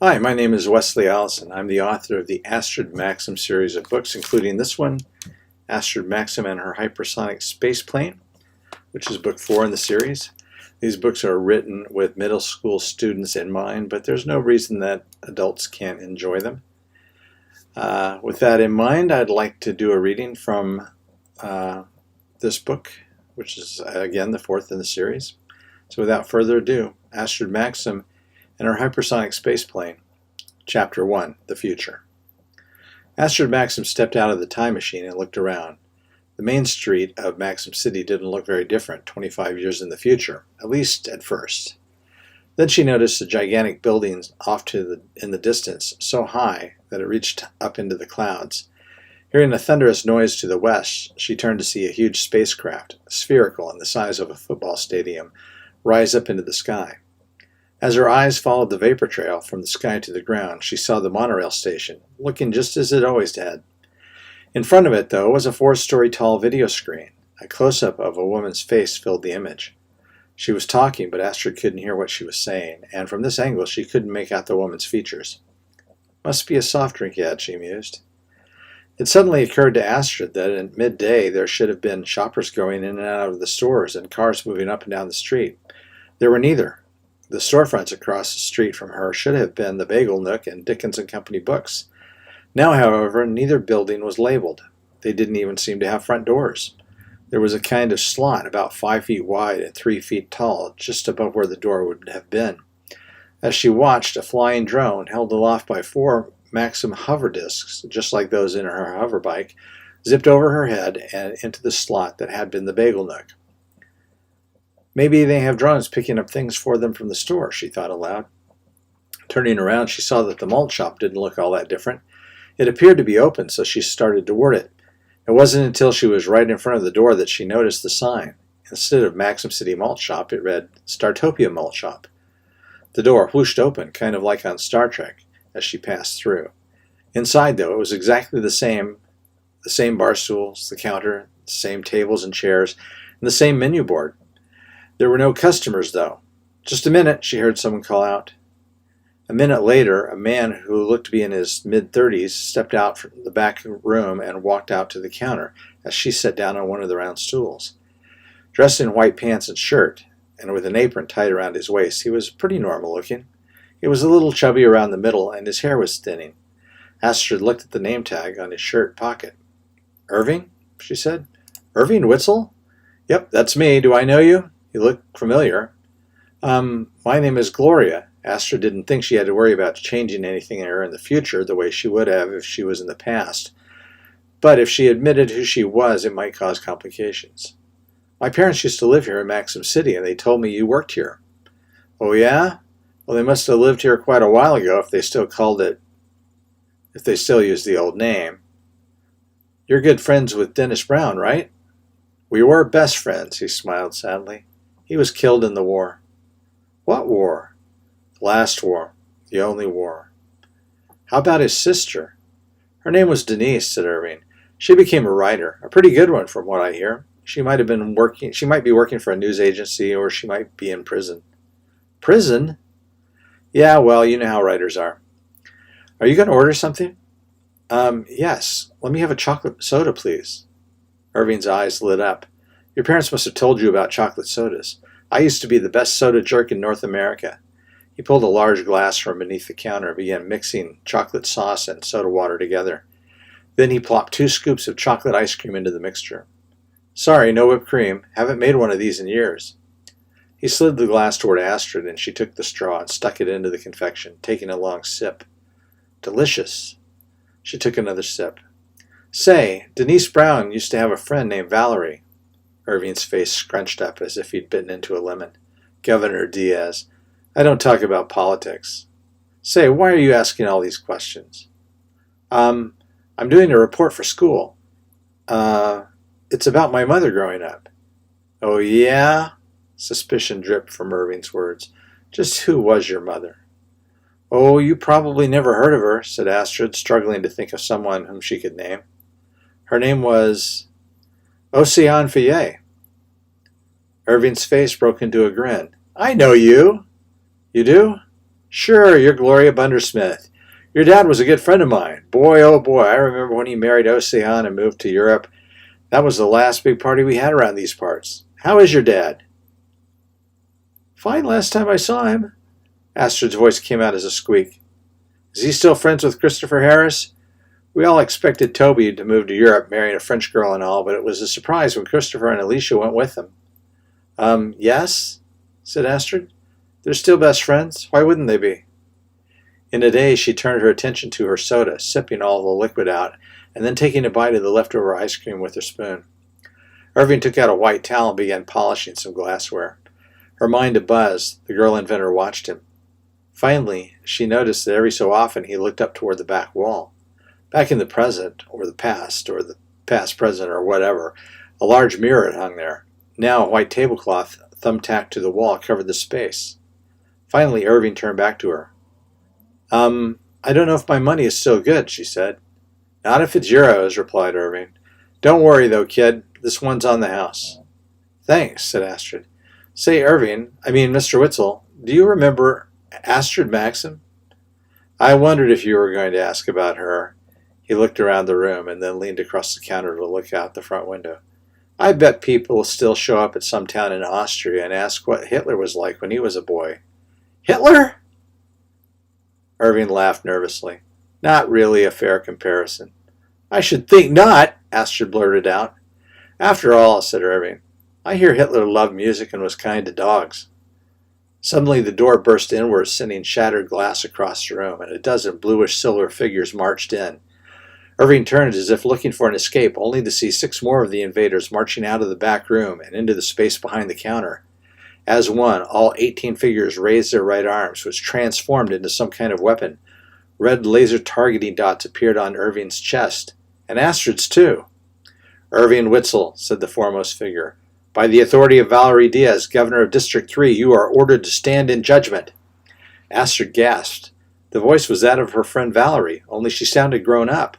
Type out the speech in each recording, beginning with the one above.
Hi, my name is Wesley Allison. I'm the author of the Astrid Maxxim series of books, including this one, Astrid Maxxim and Her Hypersonic Spaceplane, which is book 4 in the series. These books are written with middle school students in mind, but there's no reason that adults can't enjoy them. With that in mind, I'd like to do a reading from this book, which is, again, the 4th in the series. So without further ado, Astrid Maxxim and Her Hypersonic Spaceplane, Chapter 1, The Future. Astrid Maxxim stepped out of the time machine and looked around. The main street of Maxim City didn't look very different 25 years in the future, at least at first. Then she noticed a gigantic building off in the distance, so high that it reached up into the clouds. Hearing a thunderous noise to the west, she turned to see a huge spacecraft, spherical and the size of a football stadium, rise up into the sky. As her eyes followed the vapor trail from the sky to the ground, she saw the monorail station, looking just as it always had. In front of it, though, was a 4-story tall video screen. A close-up of a woman's face filled the image. She was talking, but Astrid couldn't hear what she was saying, and from this angle she couldn't make out the woman's features. Must be a soft drink yet, she mused. It suddenly occurred to Astrid that at midday there should have been shoppers going in and out of the stores and cars moving up and down the street. There were neither. The storefronts across the street from her should have been the Bagel Nook and Dickens & Company books. Now, however, neither building was labeled. They didn't even seem to have front doors. There was a kind of slot about 5 feet wide and 3 feet tall, just above where the door would have been. As she watched, a flying drone, held aloft by 4 Maxim hover discs, just like those in her hover bike, zipped over her head and into the slot that had been the Bagel Nook. Maybe they have drones picking up things for them from the store, she thought aloud. Turning around, she saw that the malt shop didn't look all that different. It appeared to be open, so she started toward it. It wasn't until she was right in front of the door that she noticed the sign. Instead of Maxim City Malt Shop, it read Startopia Malt Shop. The door whooshed open, kind of like on Star Trek, as she passed through. Inside, though, it was exactly the same bar stools, the counter, the same tables and chairs, and the same menu board. There were no customers, though. Just a minute, she heard someone call out. A minute later, a man who looked to be in his mid-30s stepped out from the back room and walked out to the counter as she sat down on one of the round stools. Dressed in white pants and shirt, and with an apron tied around his waist, he was pretty normal looking. He was a little chubby around the middle, and his hair was thinning. Astrid looked at the name tag on his shirt pocket. "Irving?" she said. "Irving Witzel? Yep, that's me. Do I know you?" He looked familiar. My name is Gloria." Astrid didn't think she had to worry about changing anything in her in the future the way she would have if she was in the past. But if she admitted who she was, it might cause complications. "My parents used to live here in Maxim City, and they told me you worked here." "Oh, yeah? Well, they must have lived here quite a while ago if they still used the old name. You're good friends with Dennis Brown, right?" "We were best friends," he smiled sadly. "He was killed in the war." "What war?" "The last war. The only war." "How about his sister?" "Her name was Denise," said Irving. "She became a writer, a pretty good one from what I hear. She might be working for a news agency, or she might be in prison." "Prison?" "Yeah, well, you know how writers are." "Are you going to order something?" Yes. Let me have a chocolate soda, please." Irving's eyes lit up. "Your parents must have told you about chocolate sodas. I used to be the best soda jerk in North America." He pulled a large glass from beneath the counter and began mixing chocolate sauce and soda water together. Then he plopped 2 scoops of chocolate ice cream into the mixture. "Sorry, no whipped cream. Haven't made one of these in years." He slid the glass toward Astrid, and she took the straw and stuck it into the confection, taking a long sip. "Delicious." She took another sip. "Say, Denise Brown used to have a friend named Valerie." Irving's face scrunched up as if he'd bitten into a lemon. "Governor Diaz. I don't talk about politics. Say, why are you asking all these questions?" I'm doing a report for school. It's about my mother growing up." "Oh, yeah?" Suspicion dripped from Irving's words. "Just who was your mother?" "Oh, you probably never heard of her," said Astrid, struggling to think of someone whom she could name. "Her name was Ocean Fillet." Irving's face broke into a grin. "I know you." "You do?" Sure, you're Gloria Bundersmith. Your dad was a good friend of mine. Boy, oh boy, I remember when he married Ocean and moved to Europe. That was the last big party we had around these parts. How is your dad? Fine last time I saw him. Astrid's voice came out as a squeak. Is he still friends with Christopher Harris? We all expected Toby to move to Europe, marrying a French girl and all, but it was a surprise when Christopher and Alicia went with him. Yes, said Astrid. They're still best friends. Why wouldn't they be? In a daze, she turned her attention to her soda, sipping all the liquid out, and then taking a bite of the leftover ice cream with her spoon. Irving took out a white towel and began polishing some glassware. Her mind abuzz, the girl inventor watched him. Finally, she noticed that every so often he looked up toward the back wall. Back in the present, or the past present, or whatever, a large mirror had hung there. Now a white tablecloth, thumbtacked to the wall, covered the space. Finally, Irving turned back to her. I don't know if my money is still good, she said. Not if it's euros, replied Irving. Don't worry, though, kid. This one's on the house. Thanks, said Astrid. Say, Mr. Witzel, do you remember Astrid Maxxim? I wondered if you were going to ask about her. He looked around the room and then leaned across the counter to look out the front window. I bet people still show up at some town in Austria and ask what Hitler was like when he was a boy. Hitler? Irving laughed nervously. Not really a fair comparison. I should think not, Astrid blurted out. After all, said Irving, I hear Hitler loved music and was kind to dogs. Suddenly the door burst inwards, sending shattered glass across the room, and a dozen bluish-silver figures marched in. Irving turned as if looking for an escape, only to see 6 more of the invaders marching out of the back room and into the space behind the counter. As one, all 18 figures raised their right arms, which transformed into some kind of weapon. Red laser targeting dots appeared on Irving's chest, and Astrid's too. Irving Witzel, said the foremost figure, by the authority of Valerie Diaz, Governor of District 3, you are ordered to stand in judgment. Astrid gasped. The voice was that of her friend Valerie, only she sounded grown up.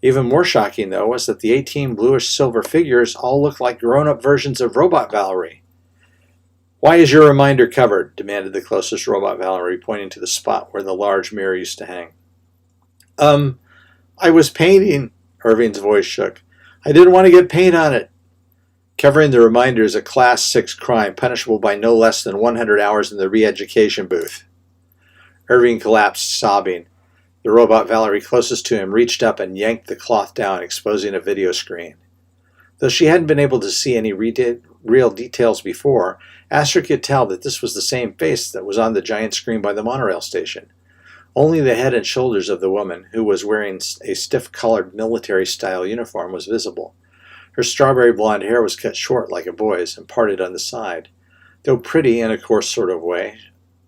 Even more shocking, though, was that the 18 bluish-silver figures all looked like grown-up versions of Robot Valerie. Why is your reminder covered? Demanded the closest Robot Valerie, pointing to the spot where the large mirror used to hang. I was painting. Irving's voice shook. I didn't want to get paint on it. Covering the reminder is a Class 6 crime, punishable by no less than 100 hours in the re-education booth. Irving collapsed, sobbing. The Robot Valerie closest to him reached up and yanked the cloth down, exposing a video screen. Though she hadn't been able to see any real details before, Astrid could tell that this was the same face that was on the giant screen by the monorail station. Only the head and shoulders of the woman, who was wearing a stiff-colored military-style uniform, was visible. Her strawberry blonde hair was cut short like a boy's and parted on the side. Though pretty in a coarse sort of way,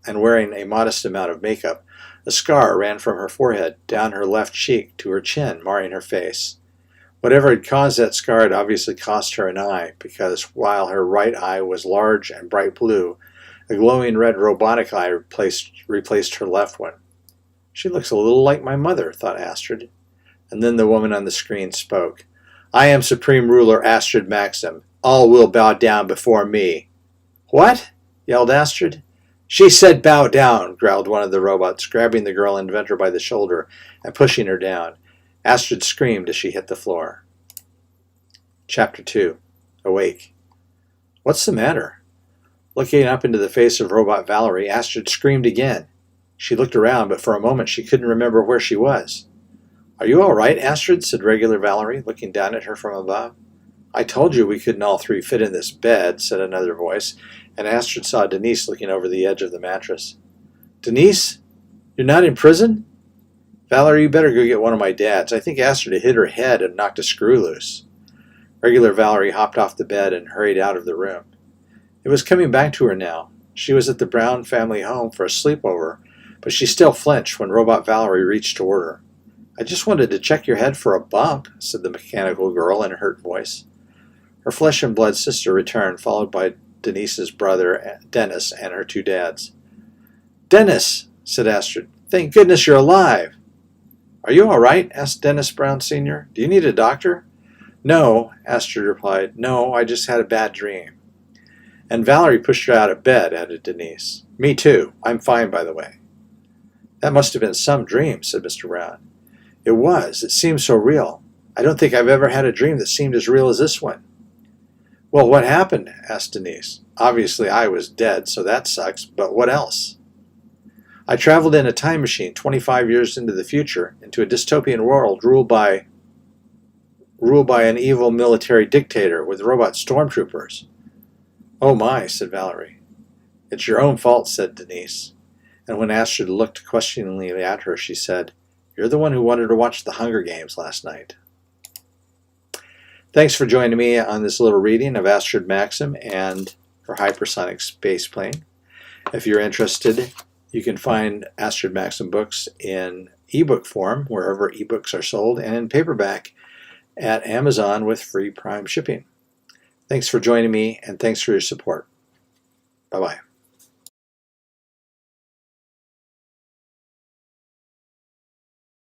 and wearing a modest amount of makeup, a scar ran from her forehead down her left cheek to her chin, marring her face. Whatever had caused that scar had obviously cost her an eye, because while her right eye was large and bright blue, a glowing red robotic eye replaced her left one. She looks a little like my mother, thought Astrid. And then the woman on the screen spoke. I am Supreme Ruler Astrid Maxxim. All will bow down before me. What? Yelled Astrid. She said bow down, growled one of the robots, grabbing the girl inventor by the shoulder and pushing her down. Astrid screamed as she hit the floor. Chapter 2. Awake. What's the matter? Looking up into the face of Robot Valerie, Astrid screamed again. She looked around, but for a moment she couldn't remember where she was. Are you all right, Astrid? Said regular Valerie, looking down at her from above. I told you we couldn't all 3 fit in this bed, said another voice, and Astrid saw Denise looking over the edge of the mattress. Denise? You're not in prison? Valerie, you better go get one of my dads. I think Astrid had hit her head and knocked a screw loose. Regular Valerie hopped off the bed and hurried out of the room. It was coming back to her now. She was at the Brown family home for a sleepover, but she still flinched when Robot Valerie reached toward her. I just wanted to check your head for a bump, said the mechanical girl in a hurt voice. Her flesh and blood sister returned, followed by Denise's brother, Dennis, and her 2 dads. Dennis, said Astrid, thank goodness you're alive. Are you all right? Asked Dennis Brown Sr. Do you need a doctor? No, Astrid replied. No, I just had a bad dream. And Valerie pushed her out of bed, added Denise. Me too. I'm fine, by the way. That must have been some dream, said Mr. Brown. It was. It seemed so real. I don't think I've ever had a dream that seemed as real as this one. Well, what happened? Asked Denise. Obviously, I was dead, so that sucks, but what else? I traveled in a time machine 25 years into the future, into a dystopian world ruled by an evil military dictator with robot stormtroopers. Oh my, said Valerie. It's your own fault, said Denise. And when Astrid looked questioningly at her, she said, You're the one who wanted to watch the Hunger Games last night. Thanks for joining me on this little reading of Astrid Maxxim and her Hypersonic Spaceplane. If you're interested, you can find Astrid Maxxim books in ebook form, wherever ebooks are sold, and in paperback at Amazon with free Prime shipping. Thanks for joining me, and thanks for your support. Bye-bye.